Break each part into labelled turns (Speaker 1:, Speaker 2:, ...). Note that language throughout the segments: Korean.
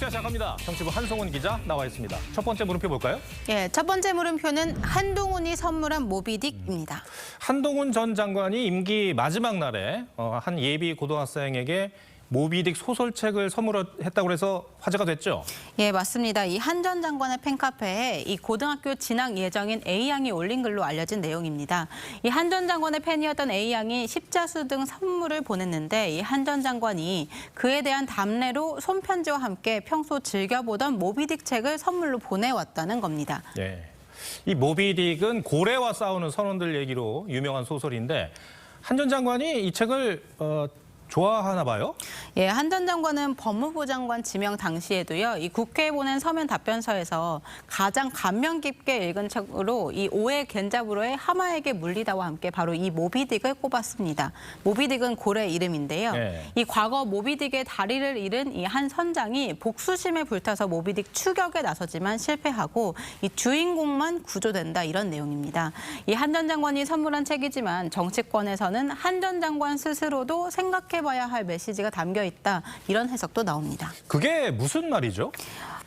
Speaker 1: 시간 시작합니다. 정치부 한송은 기자 나와 있습니다. 첫 번째 물음표 볼까요?
Speaker 2: 예, 첫 번째 물음표는 한동훈이 선물한 모비딕입니다.
Speaker 1: 한동훈 전 장관이 임기 마지막 날에 한 예비 고등학생에게 모비딕 소설책을 선물했다고 해서 화제가 됐죠?
Speaker 2: 예, 맞습니다. 이 한 전 장관의 팬카페에 이 고등학교 진학 예정인 A양이 올린 글로 알려진 내용입니다. 이 한 전 장관의 팬이었던 A양이 십자수 등 선물을 보냈는데 이 한 전 장관이 그에 대한 답례로 손편지와 함께 평소 즐겨보던 모비딕 책을 선물로 보내왔다는 겁니다.
Speaker 1: 예. 이 모비딕은 고래와 싸우는 선원들 얘기로 유명한 소설인데 한 전 장관이 이 책을 좋아하나 봐요?
Speaker 2: 예, 한 전 장관은 법무부 장관 지명 당시에도요, 이 국회에 보낸 서면 답변서에서 가장 감명 깊게 읽은 책으로 이 오해 겐자부로의 하마에게 물리다와 함께 바로 이 모비딕을 꼽았습니다. 모비딕은 고래 이름인데요.
Speaker 1: 네.
Speaker 2: 이 과거 모비딕의 다리를 잃은 이 한 선장이 복수심에 불타서 모비딕 추격에 나서지만 실패하고 이 주인공만 구조된다 이런 내용입니다. 이 한 전 장관이 선물한 책이지만 정치권에서는 한 전 장관 스스로도 생각해봐야 할 메시지가 담겨 있다 이런 해석도 나옵니다.
Speaker 1: 그게 무슨 말이죠?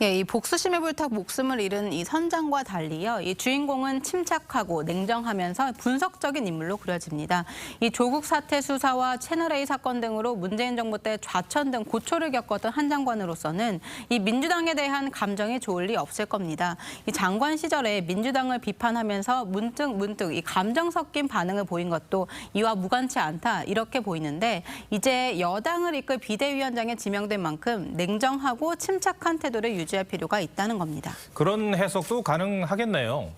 Speaker 2: 예, 이 복수심에 불타 목숨을 잃은 이 선장과 달리요, 이 주인공은 침착하고 냉정하면서 분석적인 인물로 그려집니다. 이 조국 사태 수사와 채널A 사건 등으로 문재인 정부 때 좌천 등 고초를 겪었던 한 장관으로서는 이 민주당에 대한 감정이 좋을 리 없을 겁니다. 이 장관 시절에 민주당을 비판하면서 문득 이 감정 섞인 반응을 보인 것도 이와 무관치 않다 이렇게 보이는데 이제 여당을 이끌 비대위원장에 지명된 만큼 냉정하고 침착한 태도를 유지할 필요가 있다는 겁니다.
Speaker 1: 그런 해석도 가능하겠네요.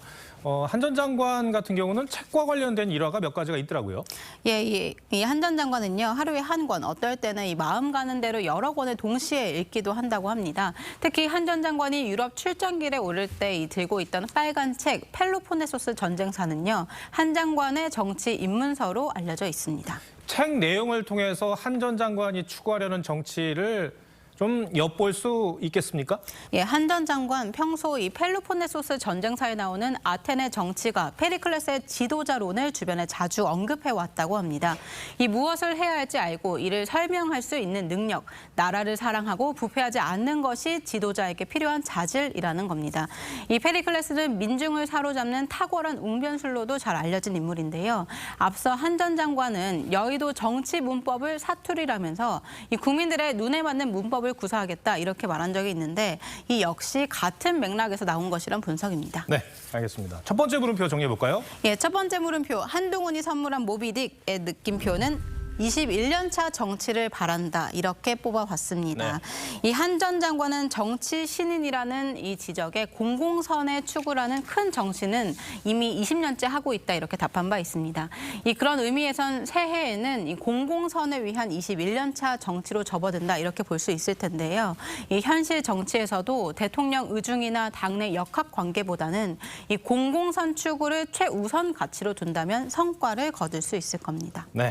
Speaker 1: 한 전 장관 같은 경우는 책과 관련된 일화가 몇 가지가 있더라고요.
Speaker 2: 예, 이 한 전 장관은요, 하루에 한 권, 어떨 때는 이 마음 가는 대로 여러 권을 동시에 읽기도 한다고 합니다. 특히 한 전 장관이 유럽 출장길에 오를 때 들고 있던 빨간 책 펠로폰네소스 전쟁사는요, 한 장관의 정치 입문서로 알려져 있습니다.
Speaker 1: 책 내용을 통해서 한 전 장관이 추구하려는 정치를 좀 엿볼 수 있겠습니까?
Speaker 2: 예, 한 전 장관 평소 이 펠로폰네소스 전쟁사에 나오는 아테네 정치가 페리클레스의 지도자론을 주변에 자주 언급해 왔다고 합니다. 이 무엇을 해야 할지 알고 이를 설명할 수 있는 능력, 나라를 사랑하고 부패하지 않는 것이 지도자에게 필요한 자질이라는 겁니다. 이 페리클레스는 민중을 사로잡는 탁월한 웅변술로도 잘 알려진 인물인데요. 앞서 한 전 장관은 여의도 정치 문법을 사투리라면서 이 국민들의 눈에 맞는 문법을 구사하겠다 이렇게 말한 적이 있는데 이 역시 같은 맥락에서 나온 것이란 분석입니다.
Speaker 1: 네, 알겠습니다. 첫 번째 물음표 정리해 볼까요?
Speaker 2: 예, 첫 번째 물음표 한동훈이 선물한 모비딕의 느낌표는 21년 차 정치를 바란다 이렇게 뽑아봤습니다.
Speaker 1: 네.
Speaker 2: 이 한 전 장관은 정치 신인이라는 이 지적에 공공선의 추구라는 큰 정신은 이미 20년째 하고 있다 이렇게 답한 바 있습니다. 이 그런 의미에선 새해에는 이 공공선을 위한 21년 차 정치로 접어든다 이렇게 볼 수 있을 텐데요. 이 현실 정치에서도 대통령 의중이나 당내 역학 관계보다는 이 공공선 추구를 최우선 가치로 둔다면 성과를 거둘 수 있을 겁니다.
Speaker 1: 네.